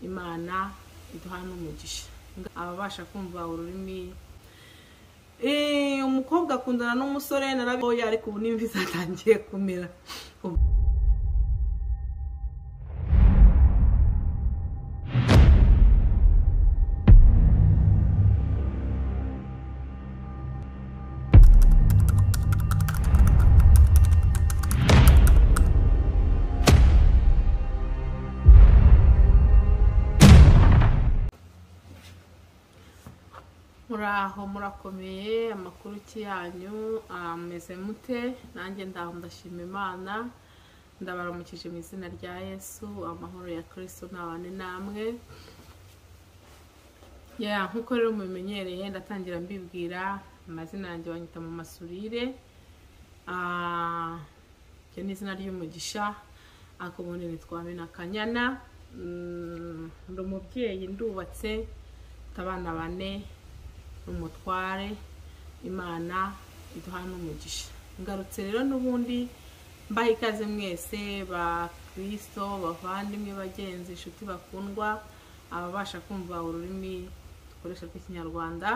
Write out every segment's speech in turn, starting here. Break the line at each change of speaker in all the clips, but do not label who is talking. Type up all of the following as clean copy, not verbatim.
Imana iduhana umugisha. Ababasha kumva ururimi umukobwa akundana n'umusore narabiye ariko ubu nimvi zatangiye kumera. Muraho murakomeye, amakuru yanyu ameze mute? Nanjye ndashima Imana, ndabaramukije mu izina rya Yesu. Amahoro ya Kristo nabane namwe. Nkuko rero mubimenyereye ndatangira mbibwira amazina yanjye, banyita mu Masurire. Cyo ni izina ry'umugisha, akubundi nitwa Amina Kanyana. Ndi umubyeyi, ndubatse, abana 4, umutware. Imana iduhana umugisha. Ngarutse rero n'ubundi mbaha ikaze mwese ba Kristo, bavandimwe, bagenzi, inshuti bakundwa, ababasha kumva ururimi dukoresha rw'Ikinyarwanda.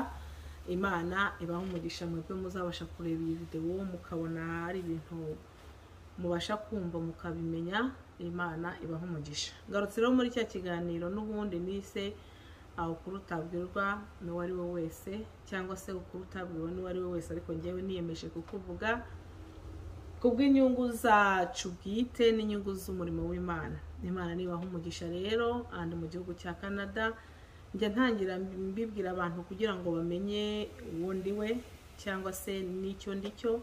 Imana ibaha umugisha, mwebwe muzabasha kureba iyi video mukabona ari ibintu mubasha kumva mukabimenya. Imana ibaha umugisha. Ngarutse rero muri cya kiganiro n'ubundi nise ukuri utabwirwa n'uwo ari we wese, cyangwa se ukuri utabwirwa n'uwo ari we wese, ariko ngewe niyemeje kukuvuga kubw'inyungu zacu bwite n'inyungu z'umurimo w'Imana. Imana nibaha umugisha rero. Andi mu gihugu cya Canada njya ntangira mbibwira abantu kugira ngo bamenye uwo ndi we cyangwa se n'icyo ndicyo.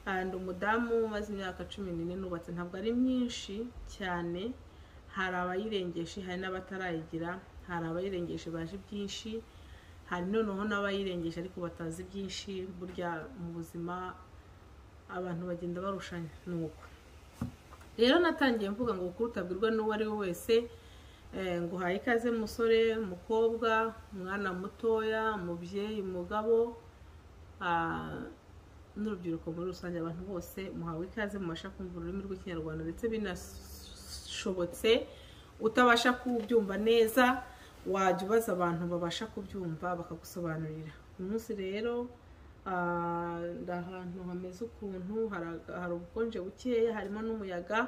Andi umudamu maze imyaka 14 nubatse, ntabwo ari myinshi cyane. Hari abayirengeshe, hari n'abatarayigira. Hari abayirengeshe baje byinshi, hari noneho n'abayirengeshe ariko batazi byinshi. Burya mu buzima abantu bagenda barushanya. Nuko rero natangiye mvuga ngo ukuri utabwirwa n'uwo ari we wese. Nguhaye ikaze musore, mukobwa, mwana mutoya, mubyeyi, mugabo, n'urubyiruko muri rusange. Abantu bose muhawe ikaze, mubasha kumva ururimi rw'Ikinyarwanda, ndetse binashobotse utabasha kubyumva neza wajya ubaza abantu babasha kubyumva bakagusobanurira. Umunsi rero ndahantu hameze ukuntu, hari ubukonje bukeya, harimo n'umuyaga,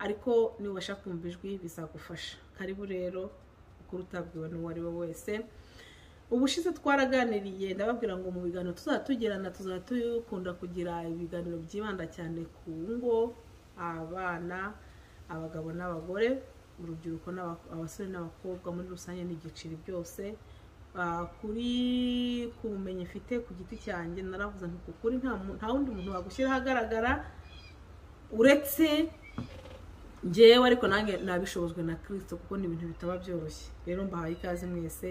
ariko niwasha kumva ijwi bizagufasha. Karibu rero ukuri utabwiwe n'uwo ari we wese. Ubushize twaraganiriye ndababwira ngo mu biganiro tuzatugirana tuzatukunda kugira ibiganiro byibanda cyane ku ngo, abana, abagabo n'abagore, urubyiruko n'abasore n'abakobwa muri rusange n'igiciri byose. Kuri kubumenyi mfite ku giti cyanjye naravuze nti kukuri nta wundi muntu wagushyira ahagaragara uretse njyewe, ariko nange nabishobozwe na Kristo, kuko ni ibintu bitaba byoroshye. Rero mbahaye ikaze mwese.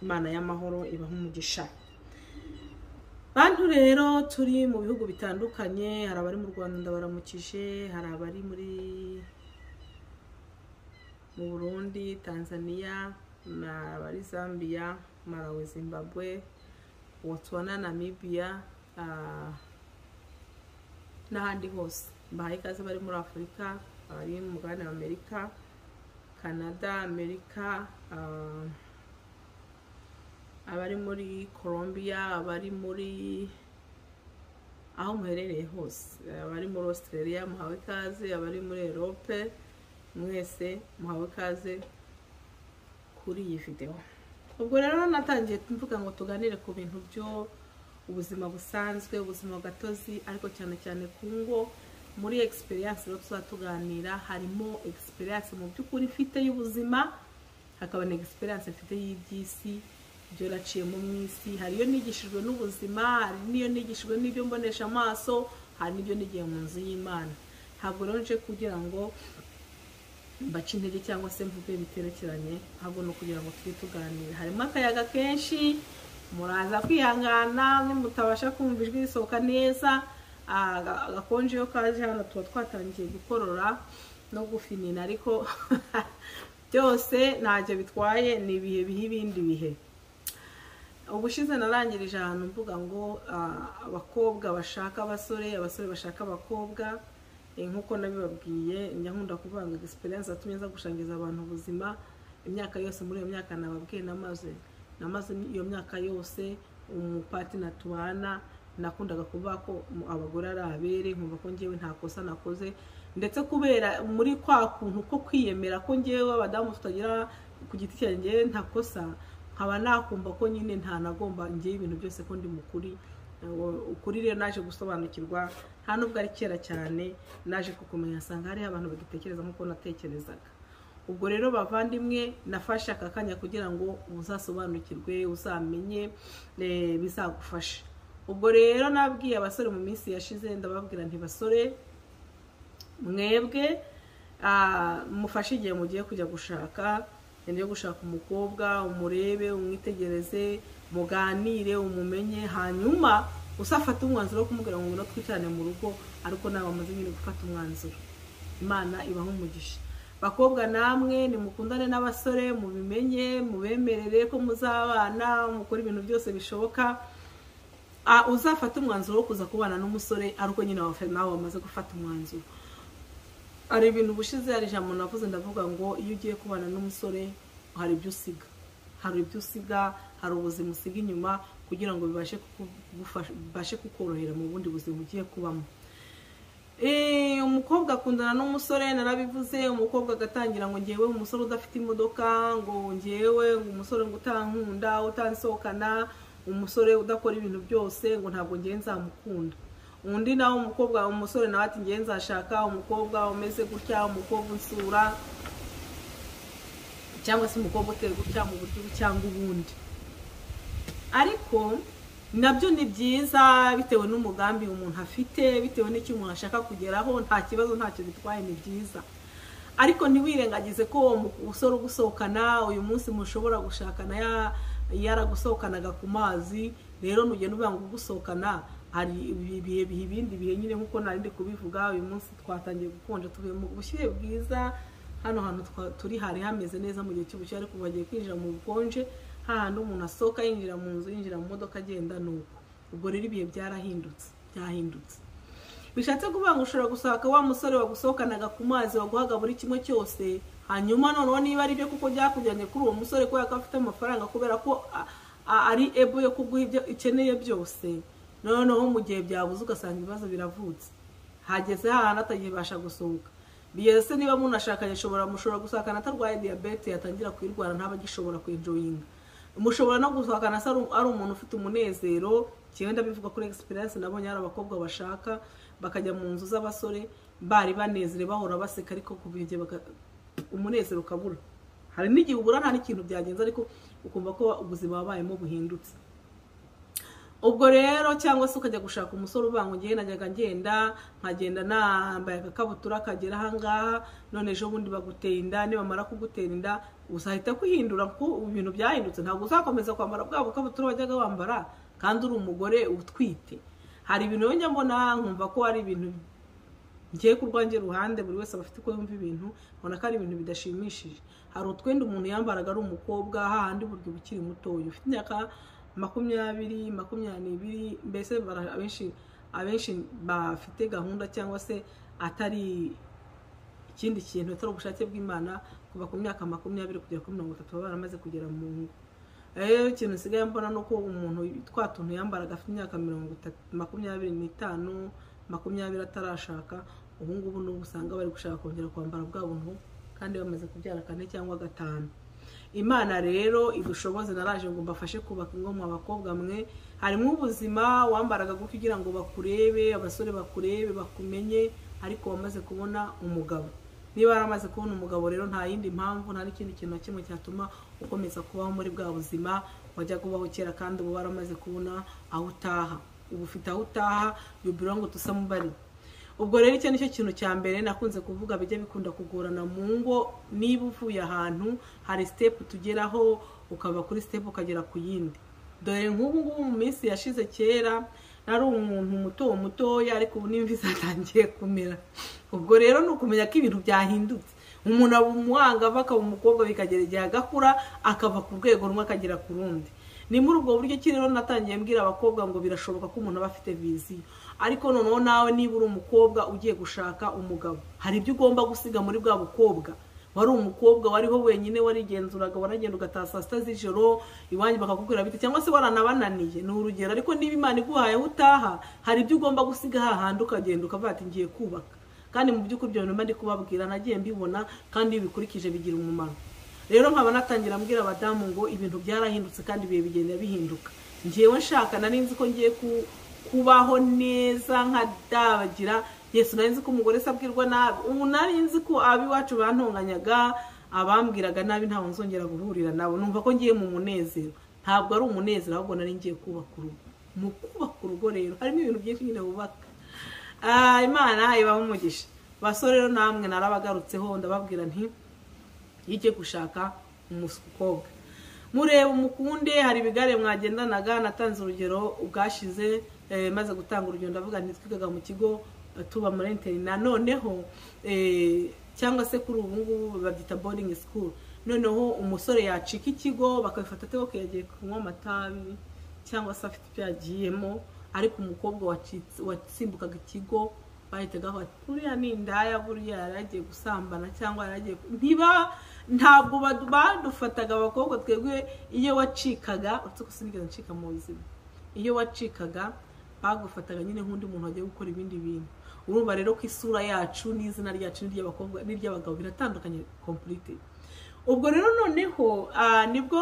Imana y'amahoro ibaha umugisha. Bantu rero turi mu bihugu bitandukanye, hari abari mu Rwanda ndabaramukije, hari abari mu Burundi, Tanzania, abari Zambia, Malawi, Zimbabwe, Botswana, Namibia, n'ahandi hose. Mbahaye ikaze bari muri Afurika, abari mu mugabane wa Amerika, Canada, Amerika, abari muri Colombia, abari muri aho muherereye hose, abari muri Australia muhawe ikaze, abari muri Europe mwese muhawe ikaze kuri iyi video. Ubwo rero natangiye mvuga ngo tuganire ku bintu byo ubuzima busanzwe, ubuzima gatozi, ariko cyane cyane ku ngo. Muri experience rero tuzatuganira, harimo experience mu by'ukuri mfite y'ubuzima, hakaba na experience mfite y'iby'isi, ibyo naciyemo mu isi. Hari iyo nigishijwe n'ubuzima, hari niyo nigishijwe n'ibyo mbonesha amaso, hari n'ibyo nigiye mu nzu y'Imana. Ntabwo rero nje kugira ngo baca intege cyangwa se mvuge biterekeranye, ahubwo no kugira ngo tujye tuganira. Harimo akayaga kenshi, muraza kwihangana mutabasha kumva ijwi risohoka neza. Agakonje yo kaje hano tuba twatangiye gukorora no gufinina, ariko byose ntacyo bitwaye, ni ibihe bihe ibindi bihe. Ubushize narangirije ahantu mvuga ngo abakobwa bashaka abasore, abasore bashaka abakobwa. Nkuko nabibabwiye njya nkunda kuvuga ngo experience atumye za gushangiza abantu ubuzima. imyaka yose muri iyo myaka nababwiye namaze iyo myaka yose umupatina tubana nakundaga kuvuga ko abagore ari abere, nkumva ko ngewe nta kosa nakoze, ndetse kubera muri kwa kuntu ko kwiyemera ko ngewe abadamu tutagira ku giti cyanjye nta kosa, nkaba nakumva ko nyine nta nagomba ngewe ibintu byose ko ndi mukuri. Ukuri rero naje gusobanukirwa nta nubwo ari kera cyane, naje kukumenya asanga hari abantu bagitekereza nk'uko natekerezaga. Ubwo rero bavandimwe, nafashe aka kanya kugira ngo uzasobanukirwe, uzamenye, bizagufasha. Ubwo rero nabwiye abasore mu minsi yashize, ndababwira nti basore mwebwe mufashe igihe mugiye kujya gushaka, yo gushaka umukobwa, umurebe, umwitegereze, muganire, umumenye, hanyuma usafata umwanzuro wo kumubwira ngo ngwino twicarane mu rugo, ariko nawe wamaze nyine gufata umwanzuro. Imana ibaho umugisha. Bakobwa namwe nimukundane n'abasore, mubimenye, mubemerere ko muzabana, mukora ibintu byose bishoboka. Uzafata umwanzuro wo kuza kubana n'umusore ariko nyine nawe wamaze gufata umwanzuro. Ari ibintu bushize hari ijambo navuze, ndavuga ngo iyo ugiye kubana n'umusore hari ibyo usiga, hari ubuzima usiga inyuma kugira ngo bibashe kukorohera mu bundi buzima ugiye kubamo. Umukobwa akundana n'umusore, narabivuze, umukobwa agatangira ngo ngewe umusore udafite imodoka, ngo ngewe umusore ngo utankunda, utansohokana, umusore udakora ibintu byose, ngo ntabwo ngewe nzamukunda. Undi nawe umusore nawe ati ngewe nzashaka umukobwa umeze gutya, umukobwa unsura, cyangwa se umukobwa uteye gutya mu buryo cyangwa ubundi. Ariko nabyo ni byiza bitewe n'umugambi umuntu afite, bitewe n'icyo umuntu ashaka kugeraho, nta kibazo, ntacyo bitwaye, ni byiza. Ariko ntiwirengagize ko umusore ugusohokana uyu munsi mushobora gushakana yaragusohokanaga ku mazi, rero nugenda uvuga ngo ugusohokana hari ibindi bihe nyine nkuko narindi kubivuga. Uyu munsi twatangiye gukonja, tuvuye mu bushyuhe bwiza, hano hantu turi hari hameze neza mu gihe cy'ubushyuhe, ariko bagiye kwinjira mu bukonje, hahandi umuntu asohoka yinjira mu nzu, yinjira mu modoka agenda nuko. Ubwo rero ibihe byahindutse. Bishatse kuvuga ngo ushobora gusaka wa musore wagusohokanaga ku mazi, waguhaga buri kimwe cyose, hanyuma noneho niba ari byo kuko byakujyanye kuri uwo musore kubera ko afite amafaranga, kubera ko ari ebo yo kuguha ibyo ukeneye byose, noneho mu gihe byabuze ugasanga ibibazo biravutse, hageze hahandi atagibasha gusohoka. Biyese niba munashakanye mushobora gusakana atarwaye diabete, yatangira kwirwara ntaba gishobora kwenjoyinga. Mushobora no gusakana ari umuntu ufite umunezero. Kiwe ndabivuga kuri experience nabonye hari abakobwa bashaka bakajya mu nzu z'abasore bari banezere, bahora baseka, ariko kubije umunezero ukabura. Hari n'igihe ubura nta n'ikintu byagenze, ariko ukumva ko ubuzima wabayemo buhindutse. Ubwo rero cyangwa se ukajya gushaka umusore ubango ngiye najyaga ngenda nkagenda nambaye akakabutura kagera ahangaha, none ejo bundi baguteye inda, nibamara kugutera inda uzahita kwihindura ko ibintu byahindutse. Ntabwo uzakomeza kwambara bwa bukabutura wajyaga wambara kandi uri umugore utwite. Hari ibintu njya mbona nkumva ko ari ibintu ngiye kurwanjye ruhande, buri wese abafite ko yumva ibintu, ubona ko ari ibintu bidashimishije. Hari utwenda umuntu yambaraga ari umukobwa, hahandi buryo bukiri mutoya, ufite imyaka 20, 22, mbese abenshi bafite gahunda cyangwa se atari ikindi kintu, atari ubushake bw'Imana, kuva ku myaka 20 kugera kuri 30 baba baramaze kugera mu ngo. Ikintu nsigaye mbona nuko umuntu twatuntu yambaraga afite imyaka 25, 20 atarashaka, ubu ngubu n'ubu usanga bari gushaka kongera kwambara bwa buntu kandi bamaze kubyara 4 cyangwa 5. Imana rero idushoboze, naraje ngo mbafashe kubaka ingo mu abakobwa mwe. Harimo ubuzima wambaraga gutyo kugira ngo bakurebe, abasore bakurebe, bakumenye, ariko wamaze kubona umugabo. Niba waramaze kubona umugabo rero nta yindi mpamvu, nta n'ikindi kintu na kimwe cyatuma ukomeza kubaho muri bwa buzima wajya kubaho kera, kandi ubu waramaze kubona aho utaha. Ubu ufite aho utaha, you belong to somebody. Ubwo rero icyo nicyo kintu cya mbere nakunze kuvuga bijya bikunda kugorana mu ngo. Niba uvuye ahantu hari step tugeraho, ukava kuri step ukagera ku yindi. Dore nk'ubu ngubu mu minsi yashize kera nari umuntu mutoya, ariko ubu n'imvi zatangiye kumera. Ubwo rero nukumenya ko ibintu byahindutse. Umuntu abumwanga bakaba umukobwa bikagera igihe agakura akava ku rwego rumwe akagera ku rundi. Ni muri ubwo buryo ki rero natangiye mbwira abakobwa ngo birashoboka ko umuntu aba afite viziyo. Ariko noneho nawe niba uri umukobwa ugiye gushaka umugabo, hari ibyo ugomba gusiga muri bwa bukobwa wari umukobwa wariho wenyine warigenzuraga waragenda ugataha saa sita z'ijoro iwanyu bakakubwira bite cyangwa se waranabananiye ni urugero ariko niba Imana iguhaye aho utaha hari ibyo ugomba gusiga hahandi ukagenda ukavuga ati ngiye kubaka kandi mu by'ukuri ibyo bintu ndi kubabwira nagiye mbibona kandi iyo bikurikije bigira umumaro rero nkaba natangira mbwira abadamu ngo ibintu byarahindutse kandi ibihe bigenda bihinduka ngiyewe nshaka nari nzi ko ngiye kubaho neza nkadabagira Yesu nari nzi ko umugore sabwirwa nabi ubu nari nzi ko abiwacu bantonganyaga abambwiraga nabi ntawe nzongera guhurira nabo numva ko ngiye mu munezero ntabwo ari umunezero ahubwo nari ngiye kubaka urugo mu kubaka urugo rero harimo ibintu byinshi nyine bubaka Imana ibaho umugisha basore rero namwe narabagarutseho ndababwira nti yige gushaka umukobwa mureba umukunde hari ibigare mwagendanaga natanze urugero ubwashize maze gutanga urugero ndavuga nti twigaga mu kigo tuba muri interina noneho cyangwa se kuri ubu ngubu babyita boarding school noneho umusore yacika ikigo bakabifata atego yagiye kunywa amatabi cyangwa se afite ibyo yagiyemo ariko umukobwa wasimbukaga ikigo bahitaga bati uriya ni indaya buriya yaragiye gusambana cyangwa yaragiye ntabwo badufataga abakobwa twebwe iyo wacikaga uretse ko sinigeze ncika mu buzima iyo wacikaga bagufataga nyine nk'undi muntu wagiye gukora ibindi bintu urumva rero ko isura yacu n'izina ryacu n'iry'abakobwa n'iry'abagabo biratandukanye complete ubwo rero noneho nibwo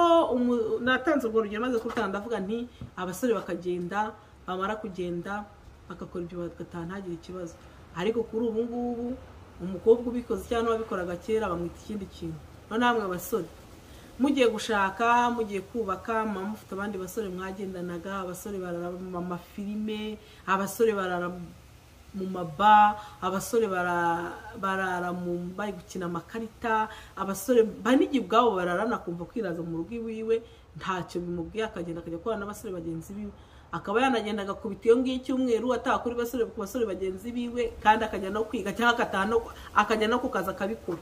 natanze urwo rugero maze kutanga ndavuga nti abasore bakagenda bamara kugenda bagakora ibyo bagataha ntagire ikibazo ariko kuri ubu ngubu umukobwa ubikoze cyangwa wabikoraga kera bamwita ikindi kintu none namwe abasore mugiye gushaka mugiye kubaka mufite abandi basore mwagendanaga abasore barara mu mafilime abasore barara mu maba abasore barara mu bari gukina amakarita abasore banigi bwabo bararana kumva kwiraza mu rugo iwiwe ntacyo bimubwiye akagenda akajya kubana n'abasore bagenzi biwe akaba yanagenda agakubita iyo ngiyo cyumweru ataha kuri basore bagenzi biwe kandi akajya no kwiga cyangwa akajya no kukaza akabikora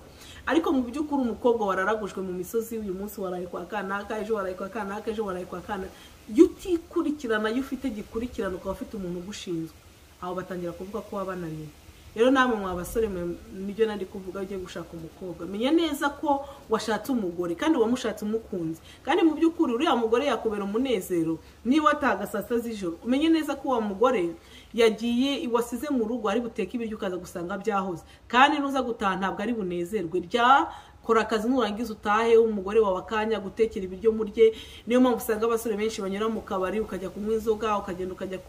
ariko mu by'ukuri umukobwa wararagujwe mu misozi uyu munsi waraye kwa kanaka ejo waraye kwa kanaka ejo waraye kwa kanaka iyo utikurikirana iyo ufite gikurikirana ukaba ufite umuntu ugushinzwe aho batangira kuvuga ko wabananiye rero namwe mwa basore nibyo nandi kuvuga ugiye gushaka umukobwa menya neza ko washatse umugore kandi wamushatse umukunzi kandi mu by'ukuri uriya mugore yakubera umunezero niba wataga saa sita z'ijoro umenye neza ko wa mugore yagiye iwasize mu rugo ari buteka ibiryo ukaza gusanga byahoze kandi nuza gutaha ntabwo ari bunezerwe kora akazi nurangiza utahe umugore wawe akanya gutekera ibiryo murye niyo mpamvu usanga abasore benshi banyura mu kabari ukajya kunywa inzoga ukagenda ukajya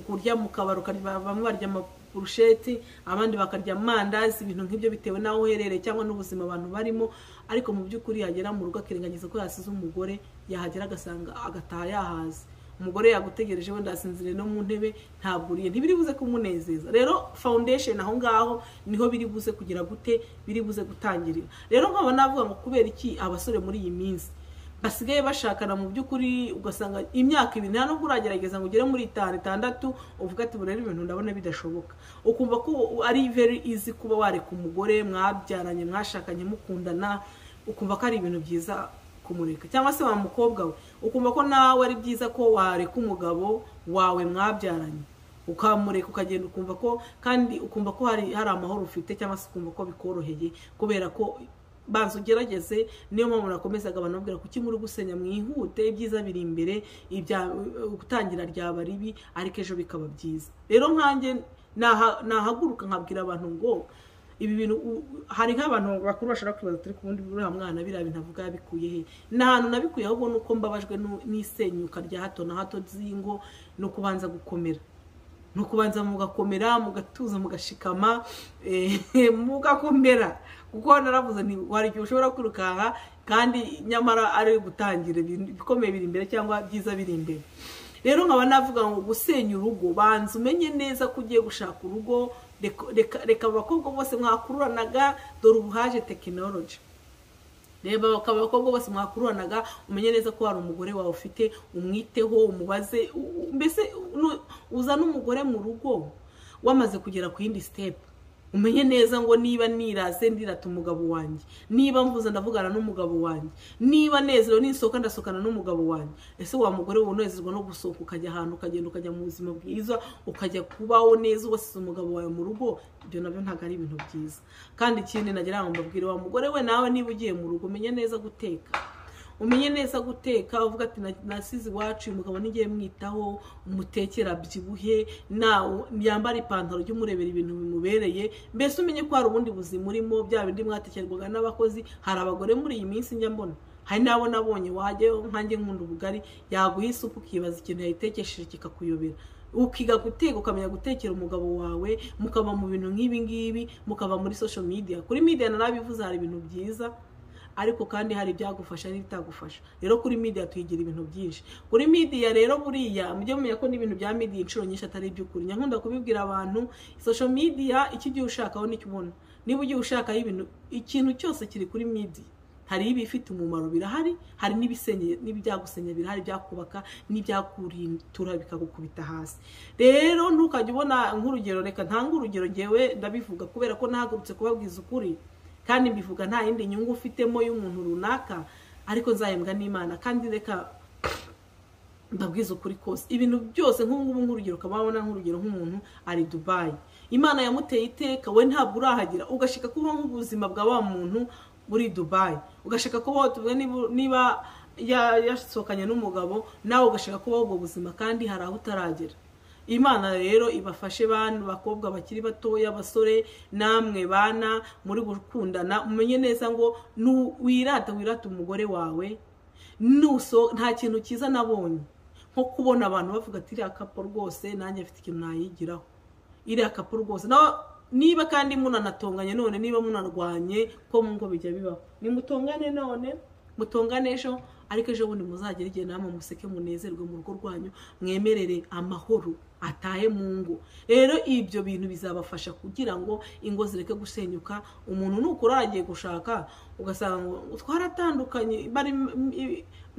kurya mu kabari bamwe barya amaburusheti abandi bakarya amandazi ibintu nk'ibyo bitewe n'aho uherereye cyangwa n'ubuzima abantu barimo ariko mu by'ukuri yagera mu rugo akirengagiza ko yasize umugore yahagera agasanga agataha yahaze umugore yagutegereje wenda asinzire no mu ntebe ntaburiye ntibiri buze kumunezeza rero foundation aho ngaho niho biri buze kugira gute biri buze gutangirira rero nkaba navuga ngo kubera iki abasore muri iyi minsi basigaye bashakana mu by'ukuri ugasanga imyaka ibiri nta nubwo uragerageza ngo ugere muri 5-6 uvuga ati burera ibintu ndabona bidashoboka ukumva ko ari very easy kuba wareka umugore mwabyaranye mwashakanye mukundana ukumva ko ari ibintu byiza kumureka cyangwa se wa mukobwa we ukumva ko nawe ari byiza ko wareka umugabo wawe mwabyaranye ukamureka ukagenda ukumva ko kandi ukumva ko hari amahoro ufite cyangwa se ukumva ko bikoroheye kubera ko banza ugerageze niyo mpamvu nakomezaga abantu babwira kuki muri gusenya mwihute ibyiza biri imbere gutangira ryaba ribi ariko ejo bikaba byiza rero nkanjye nahaguruka nkabwira abantu ngo ibi bintu hari nk'abantu bakuru bashaka kwibaza turi kubundi buri mwana bira bintu avuga bikuye he nahantu nabikuye ahubwo nuko mbabajwe n'isenyuka rya hato na hato zingo no kubanza gukomera no kubanza mugakomera mugatuza mugashikama mugakomera kuko naravuze nti wari ushobora kwirukanka kandi nyamara ari gutangira bikomeye biri imbere cyangwa byiza biri imbere rero nkaba navuga ngo gusenya urugo banza umenye neza ko ugiye gushaka urugo reka abakobwa bose mwakururanaga dore ubuhaje technology reba abakobwa bose mwakururanaga umenye neza ko hari umugore wawe ufite umwiteho umubaze mbese uzana umugore mu rugo wamaze kugera ku yindi step umenye neza ngo niba niraze ndirata umugabo wanjye, niba mvuze ndavugana n'umugabo wanjye, niba nezerewe nisohoka ndasokana n'umugabo wanjye. Ese wa mugore wunezezwa no gusohoka ukajya ahantu ukagenda ukajya mu buzima bwiza ukajya kubaho neza wasize umugabo wawe mu rugo, ibyo nabyo ntabwo ari ibintu byiza. Kandi ikindi nagira ngo mbabwire wa mugore we, nawe niba ugiye mu rugo umenye neza guteka, umenye neza guteka, uvuga ati nasize iwacu uyu mugabo nigiye mwitaho, umutekera byibuhe, nawe yambara ipantaro ry'umurebera ibintu bimubereye, mbese umenye ko hari ubundi buzima urimo, bya bindi mwatekerwaga n'abakozi. Hari abagore muri iyi minsi njya mbona, hari nabo nabonye wajye nkanjye nkunda ubugari, yaguha isupu ukibaza ikintu yayitekesheje kikakuyobera, ukiga guteka ukamenya gutekera umugabo wawe, mukaba mu bintu nk'ibi ngibi, mukaba muri social media. Kuri media narabivuze hari ibintu byiza, ariko kandi hari ibyagufasha n'ibitagufasha. Rero kuri media tuyigira ibintu byinshi. Kuri media rero buriya mujye mumenya ko n'ibintu bya media inshuro nyinshi atari iby'ukuri. Nyankunda kubibwira abantu, social media icyo ugiye ushakaho nicyo ubona. Niba ugiye ushakaho ibintu, ikintu cyose kiri kuri media, hari ibifite umumaro birahari, hari n'ibisenye n'ibyagusenya birahari, byakubaka n'ibyakurintura bikagukubita hasi. Rero ntukajye ubona nk'urugero, reka ntanga urugero ngewe ndabivuga kubera ko nahagurutse kubabwiza ukuri, kandi mbivuga nta yindi nyungu ufitemo y'umuntu runaka, ariko nzahembwa n'Imana. Kandi reka ndabwiza ukuri kose, ibintu byose nk'ubu nk'urugero ukababona nk'urugero nk'umuntu ari Dubai, Imana yamuteye iteka, we ntabwo urahagira, ugashaka kubaho nk'ubuzima bwa wa muntu muri Dubai, ugashaka kubaho tuvuge niba yasohokanye n'umugabo, nawe ugashaka kubaho ubwo buzima, kandi hari aho utaragera. Imana rero ibafashe bantu bakobwa bakiri batoya, abasore namwe bana muri gukundana, umenye neza ngo wirata umugore wawe. Nta kintu cyiza nabonye nko kubona abantu bavuga ati iriya kapo rwose nanjye mfite ikintu nayigiraho, iriya kapo rwose. Niba kandi munanatonganye none, niba munarwanye ko mu ngo bijya bibaho, nimutongane none mutongane ejo, ariko ejo bundi muzagera igihe namwe museke munezerwe mu rugo rwanyu, mwemerere amahoro atahe mu ngo. Rero ibyo bintu bizabafasha kugira ngo ingo zireke gusenyuka. Umuntu nukura agiye gushaka ugasanga twaratandukanye, bari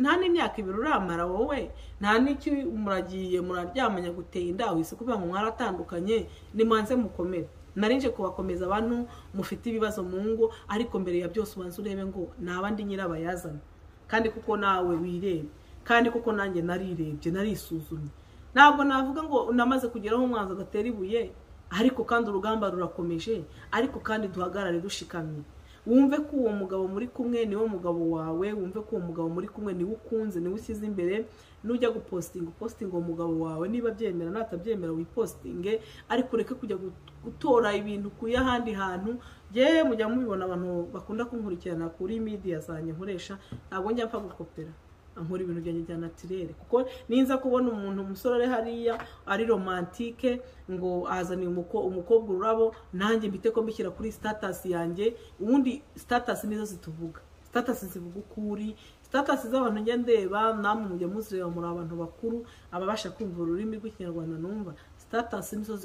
nta n'imyaka 2 uramara wowe, nta n'icyo muragiye muraryamanya guteye inda, wise kuvuga ngo mwaratandukanye, nimanze mukomere. Narinje kubakomeza abantu mufite ibibazo mu ngo, ariko mbere ya byose ubanza urebe ngo nabandi nyirabayazana, kandi kuko nawe wirebe, kandi kuko nanjye narirebye narisuzumye. Ntabwo navuga ngo namaze kugeraho umwanzo gatera ibuye, ariko kandi urugamba rurakomeje, ariko kandi duhagarare dushikamye. Wumve ko uwo mugabo muri kumwe niwo mugabo wawe, wumve ko uwo mugabo muri kumwe niwe ukunze, niwe ushyize imbere. Nujya gupostinga uwo mugabo wawe, niba byemera natabyemera wipostinge, ariko ureke kujya gutora ibintu kuya ahandi hantu. Je mujya mubibona abantu bakunda kunkurikirana kuri media zanjye nkoresha, ntabwo njya mpfa gukopera, ankora ibintu byanjye bya naturel, kuko ninza kubona umuntu umusore hariya ari romantique ngo azaniye umukobwa ururabo, nanjye mbite ko mbishyira kuri status yanjye. Ubundi status nizo zituvuga, status zivuga ukuri, status z'abantu njya ndeba, namwe mujya muzireba muri abantu bakuru ababasha kumva ururimi rw'ikinyarwanda numva. Status nizo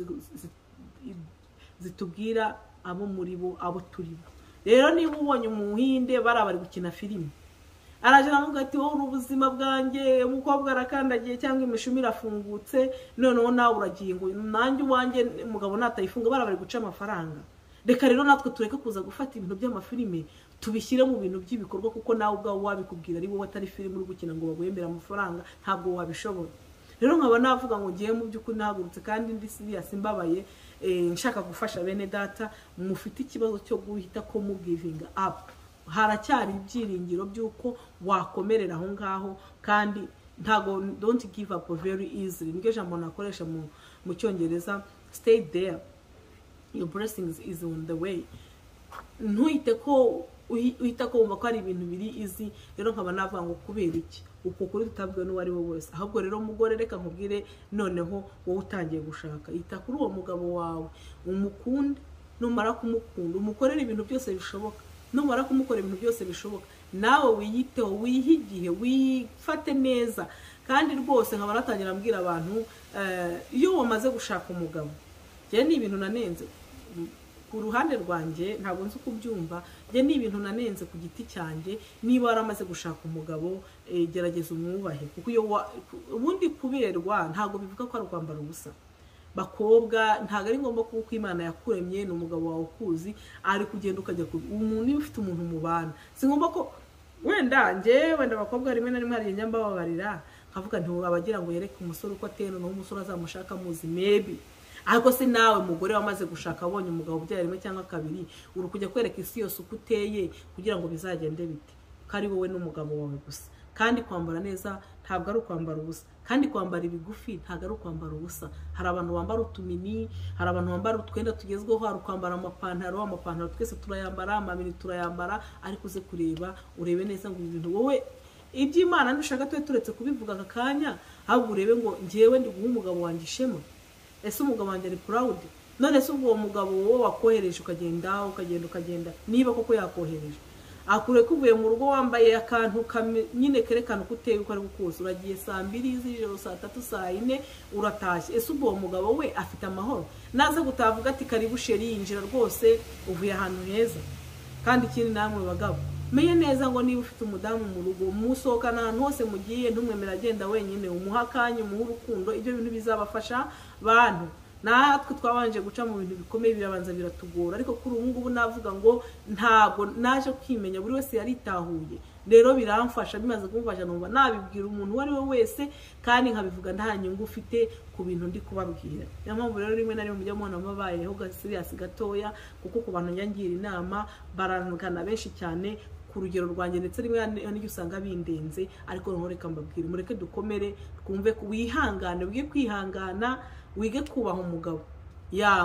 zitubwira abo muri bo, abo turi bo. Rero niba ubonye umuhinde bari gukina filime, araje namuga ati wowe ubuzima bwanjye, umukobwa arakandagiye cyangwa imishumi irafungutse, noneho nawe uragiye ngo nanjye uwanjye umugabo natayifunga, bari guca amafaranga. Reka rero natwe tureke kuza gufata ibintu by'amafilime tubishyire mu bintu by'ibikorwa, kuko nawe ubwawe wabikubwira ari wowe atari filime uri gukina ngo baguhembera amafaranga, ntabwo wabishobora. Rero nkaba navuga ngo ngiye mu by'ukuri nahagurutse kandi ndi serious mbabaye, nshaka gufasha bene data mufite ikibazo cyo guhita ko mu giving up. Haracyari ibyiringiro by'uko wakomerera aho ngaho, kandi ntago don't give up very easily. Nige jambo nakoresha mu cyongereza, stay there, your blessings is on the way. Ntuhite ko uhita ko wumva ko ari ibintu biri easy. Rero nkaba navuga ngo kubera iki uko kuri tutabwe n'uwari we wese, ahubwo rero mugore reka nkubwire noneho wowe utangiye gushaka, ita kuri uwo mugabo wawe, umukunde, numara kumukunda umukorera ibintu byose bishoboka, numara kumukora ibintu byose bishoboka, nawe wiyiteho, wihigihe, wifate neza. Kandi rwose nkaba natangira mbwira abantu, iyo wamaze gushaka umugabo, je ni ibintu nanenze ku ruhande rwanjye, ntabwo nzi kubyumva, je ni ibintu nanenze ku giti cyanjye. Niba waramaze gushaka umugabo, gerageza umwubahe, kuko iyo ubundi kuberwa ntabwo bivuga ko ari kwambara ubusa. bakobwa ntago ari ngombwa kuko Imana yakuremye n'umugabo wawe ukuzi ari kugenda ukajya umuntu iyo ufite umuntu mubana si ngombwa ko wenda abakobwa rimwe na rimwe hari inyamba babarira nkavuga nti abagira ngo yereke umusore uko atera no umusore azamushaka muzi maybe ariko se nawe mugore wamaze gushaka abonye umugabo ubyara rimwe cyangwa kabiri uri kujya kwereka isi yose uko uteye kugira ngo bizagende bite kari wowe n'umugabo wawe gusa kandi kwambara neza ntabwo ari ukwambara ubusa kandi kwambara ibigufi ntabwo ari ukwambara ubusa hari abantu bambara utumini hari abantu bambara utwenda tugezweho hari kwambara amapantaro twese turayambara amamini turayambara ariko uze kureba urebe neza ngo ibintu wowe iby'Imana ndushaka turetse kubivuga aka kanya ahubwo urebe ngo ngewe ndi guha umugabo wanjye ishema ese umugabo wanjye ari proud none se ubwo mugabo wowe wakohereje ukagenda niba koko yakohereje akure kuvuye mu rugo wambaye akantu nyine kerekana uko uteye uko ari gukose uragiye saa 2 z'ijoro saa 3 saa 4 uratashye ese ubwo mugabo we afite amahoro naza gutavuga ati karibu sheri yinjira rwose uvuye ahantu heza kandi ikindi namwe bagabo menye neza ngo niba ufite umudamu mu rugo musohokana ahantu hose mugiye ntumwemera agenda wenyine umuhakanye umuha urukundo ibyo bintu bizabafasha bantu natwe twabanje guca mu bintu bikomeye birabanza biratugora ariko kuri ubu ngubu navuga ngo ntago naje kwimenya buri wese yaritahuye rero biramfasha bimaze kumufasha numva nabibwira umuntu wari we wese kandi nkabivuga nta nyungu ufite ku bintu ndi kubabwira mpamvu rero rimwe na rimwe mujya mubona mabayeho gasiriasi gatoya kuko ku bantu nyangira inama baranukana benshi cyane ku rugero rwanjye ndetse rimwe n'icyo usanga bindenze ariko noneho reka mbabwire mureke dukomere twumve wihangane wige kwihangana wige kubaha umugabo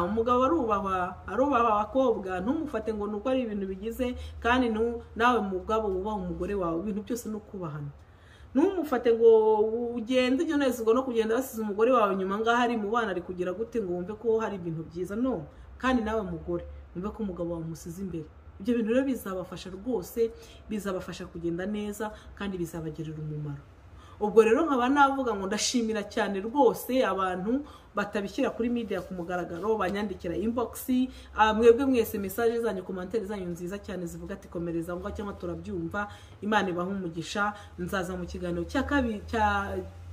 umugabo arubaha abakobwa ntumufate ngo nuko ari ibintu bigize kandi nawe mugabo wubaha umugore wawe ibintu byose no kubahana ntumufate ngo ugende ujye unezezwa no kugenda basize umugore wawe nyuma ngaho ari mu bana ari kugira gute ngo wumve ko hari ibintu byiza no kandi nawe mugore wumve ko umugabo wawe umusize imbere ibyo bintu rero bizabafasha rwose bizabafasha kugenda neza kandi bizabagirira umumaro ubwo rero nkaba navuga ngo ndashimira cyane rwose abantu batabishyira kuri media ku mugaragaro banyandikira inbox mwebwe mwese message zanyu commentaire zanyu nziza cyane zivuga ati komereza ngo cyangwa turabyumva Imana ibaha umugisha nzaza mu kiganiro cya kabiri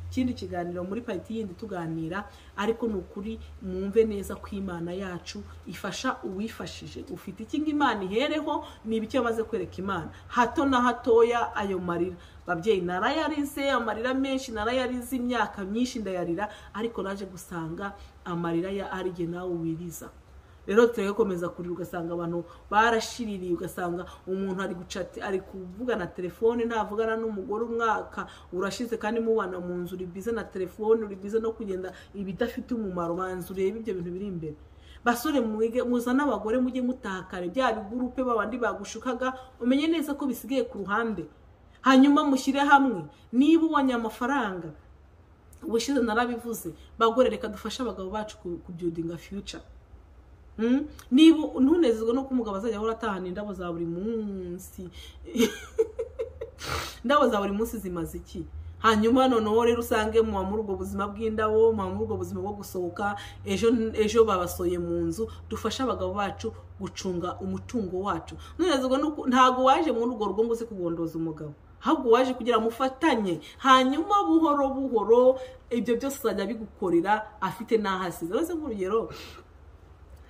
kindi kiganiro muri party yindi tuganira ariko nukuri mwumve neza ko Imana yacu ifasha uwifashije ufite ikinga Imana ihereho nibiki yamaze kwereka Imana hato na hatoya ayo marira babyeyi narayarize amarira menshi narayarize imyaka myinshi ndayarira ariko naje gusanga amarira ya arige nawe wiriza rero turekomeza kuri ugasanga abantu barashiririye ugasanga umuntu ari gucati ari kuvugana telefone ntavugana n'umugore umwaka urashize kandi mubana mu nzu uri bize na telefone uri bize no kugenda ibidafite umumaro banzu reba ibyo bintu biri imbere basore mwige muzana abagore mujye mutakare bya bigurupe babandi bagushukaga umenye neza ko bisigaye ku ruhande hanyuma mushyire hamwe niba ubonye amafaranga ubushize narabivuze bagore reka dufashe abagabo bacu ku building future niba ntunezezwe no kumugabo azajya ahora atahana indabo za buri munsi indabo za buri munsi zimaze iki hanyuma noneho rero usange mu muri ubwo buzima bw'indabo mu muri ubwo buzima bwo gusohoka ejo babasoye mu nzu dufasha abagabo bacu gucunga umutungo wacu ntunezezwe ntago waje muri urwo rugo ngo uze kugondoza umugabo ahubwo waje kugira mufatanye hanyuma buhoro ibyo byose azajya bigukorera afite n'ahasize rose nk'urugero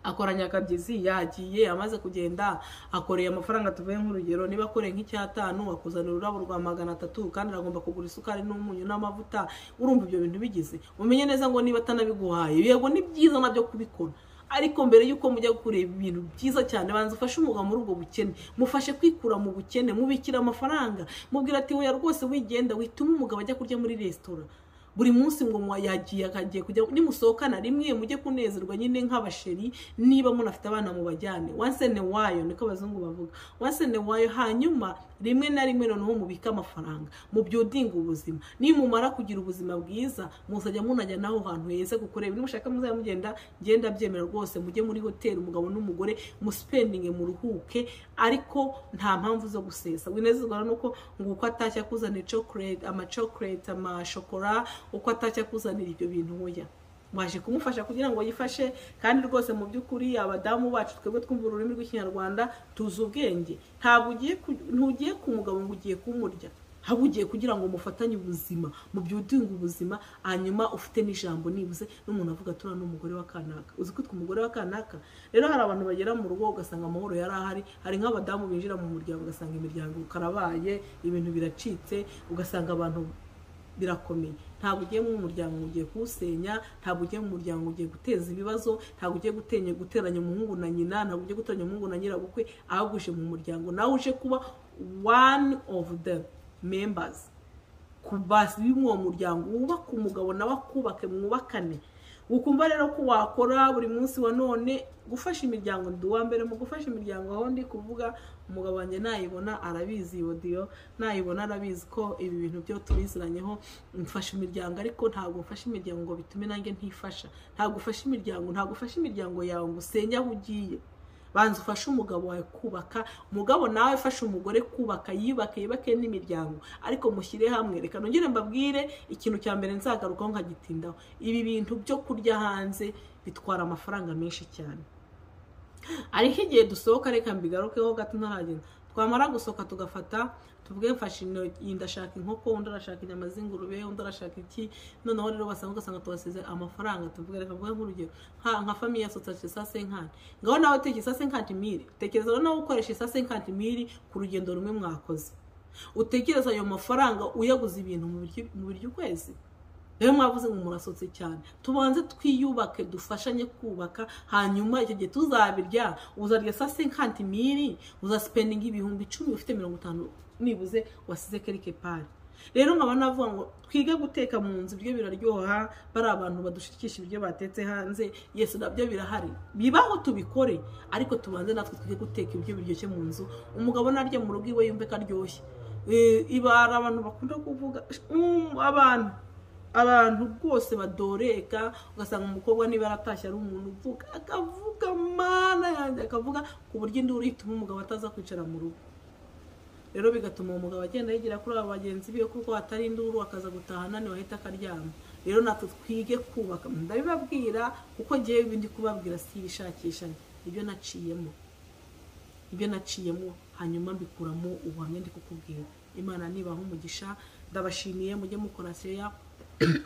akoranya akabyizi yagiye amaze kugenda akoreye amafaranga tuvuye nk'urugero niba akoreye nk'icyatanu akuzanira ururabo rwa 300 kandi aragomba kugura isukari n'umunyu n'amavuta urumva ibyo bintu bigize umenye neza ngo niba atanabiguhaye yego ni byiza nabyo kubikora ariko mbere yuko mujya kureba ibintu byiza cyane banza ufashe umugabo muri ubwo bukene mufashe kwikura mu bukene mubikira amafaranga mubwira ati oya rwose wigenda wituma umugabo ajya kurya muri restaurant buri munsi ngo yagiye akagiye kujya nimusohokana rimwe mujye kunezerwa nyine nk'abasheri niba munafite abana mu bajyane once in a while niko abazungu bavuga once in a while hanyuma rimwe na rimwe noneho mubika amafaranga mu building ubuzima ni mumara kugira ubuzima bwiza muzajya munajya naho hantu heza gukorera nimushaka muzajya mugenda genda byemera rwose mujye muri hotel umugabo n'umugore mu spending mu ruhuke ariko nta mpamvu zo gusesa winezezwa nuko ngo uko atashya kuzana chocolate ama shokora uko atacya kuzanira ibyo bintu hoya mwaje kumufasha kugira ngo yifashe kandi rwose mu byukuri abadamu bacu twebwe twumva ururimi rw'ikinyarwanda tuzi ubwenge ntabwo ugiye ku mugabo ngo ugiye kumurya habugiye kugira ngo mufatanye ubuzima mu byudinga ubuzima hanyuma ufite n'ijambo nibuze n'umuntu avuga tura n'umugore wa kanaka uzi kwitwa umugore wa kanaka rero hari abantu bagera mu rugo ugasanga amahoro yari ahari hari nk'abadamu binjira mu muryango ugasanga imiryango karabaye ibintu biracitse ugasanga abantu birakomeye ntabwo ugiye mu muryango ugiye kuwusenya ntabwo ugiye mu muryango ugiye guteza ibibazo ntabwo ugiye guteranya umuhungu na nyina ntabwo ugiye guteranya umuhungu na nyirabukwe ahubwo uje mu muryango nawe uje kuba one of the members kubasi b'uwo muryango wubaka umugabo nawe akubake mwubakane ukumva rero ko wakora buri munsi wa none gufasha imiryango ndi uwa mbere mu gufasha imiryango aho ndi kuvuga umugabo wanjye nayibona arabizi audio nayibona arabizi ko ibi bintu byo tubiziranyeho mfasha imiryango ariko ntabwo mfasha imiryango ngo bitume nanjye ntifasha ntabwo ufasha imiryango yawe ngo usenye aho ugiye banza ufashe umugabo wawe kubaka umugabo nawe fasha umugore kubaka yibake n'imiryango ariko mushyire hamwe reka nongere mbabwire ikintu cya mbere nzagarukaho nkagitindaho ibi bintu byo kurya hanze bitwara amafaranga menshi cyane ariko igihe dusohoka reka mbigarukeho gato ntaragenda twamara gusohoka tugafata tuvuge mfashe ndashaka inkoko undi arashaka inyama z'ingurube undi arashaka iki noneho rero ugasanga tubasize amafaranga tuvuge reka mvuge nk'urugero nka famiye yasohotse saa 50 ngaho nawe teke saa 50,000 tekereza nawe ukoresha saa 50,000 ku rugendo rumwe mwakoze utekereza ayo mafaranga uyaguze ibintu mu biryo ukwezi rero mwavuze ngo murasotse cyane tubanze twiyubake dufashanye kubaka hanyuma icyo gihe tuzabirya uzarya saa 50,000 uzaspending ibihumbi 10 ufite 50 nibuze wasize quelque part rero nkaba navuga ngo twige guteka mu nzu ibyo biraryoha bari abantu badushikisha ibyo batetse hanze yesu nabyo birahari bibaho tubikore ariko tubanze natwe twige guteka ibyo biryoshye mu nzu umugabo narye mu rugo iwe yumve karyoshye ibara abantu bakunda kuvuga abantu rwose badoreka ugasanga umukobwa niba aratashye ari umuntu uvuga akavuga mana yanjye akavuga ku buryo induru ituma umugabo ataza kwicara mu rugo rero bigatuma umugabo agenda yigira kuri aba bagenzi be kuko atari induru akaza gutaha nani wahita akaryama rero natwe twige kubaka ndabibabwira kuko ngiye ibindi kubabwira si ibishakishanya ibyo naciyemo hanyuma mbikuramo ubuhamya ndi kukubwira Imana nibaho umugisha ndabashimiye mujye mukora share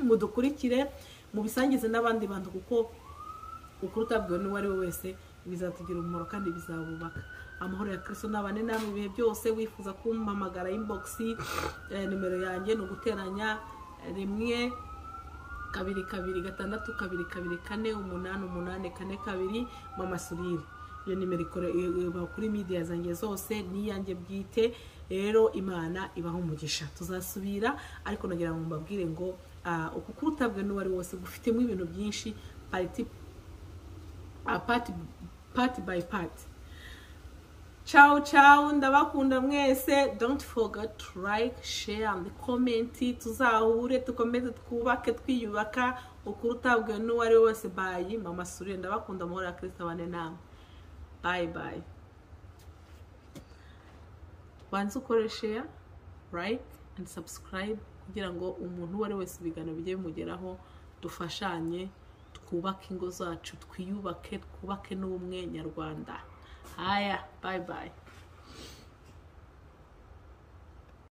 mudukurikire mubisangize n'abandi bantu kuko ukurutabwe n'uwari we wese bizatugira umumaro kandi bizabubaka amahoro ya Kristo nabane namwe ibihe byose wifuza kumpamagara inbox nimero yanjye no guteranya 1 2 2 6 2 2 4 8 8 4 2 mama Surire iyo nimero kuri media zanjye zose niyanjye bwite rero Imana ibaho umugisha tuzasubira ariko nagira ngo mbabwire ngo ukurutabwe n'uwari wose gufitemo ibintu byinshi part by part. Ciao ndabakunda mwese don't forget to like share and comment tuzahure tukomeze twubake twiyubaka ukurutabwe n'uwari wose bayi mama Surire ndabakunda amahoro ya Kristo abane namwe bye banza ukore share like and subscribe kugira ngo umuntu wari wese ibiganiro bijye bimugeraho dufashanye twubake ingo zacu twiyubake twubake n'ubumwe nyarwanda haya bye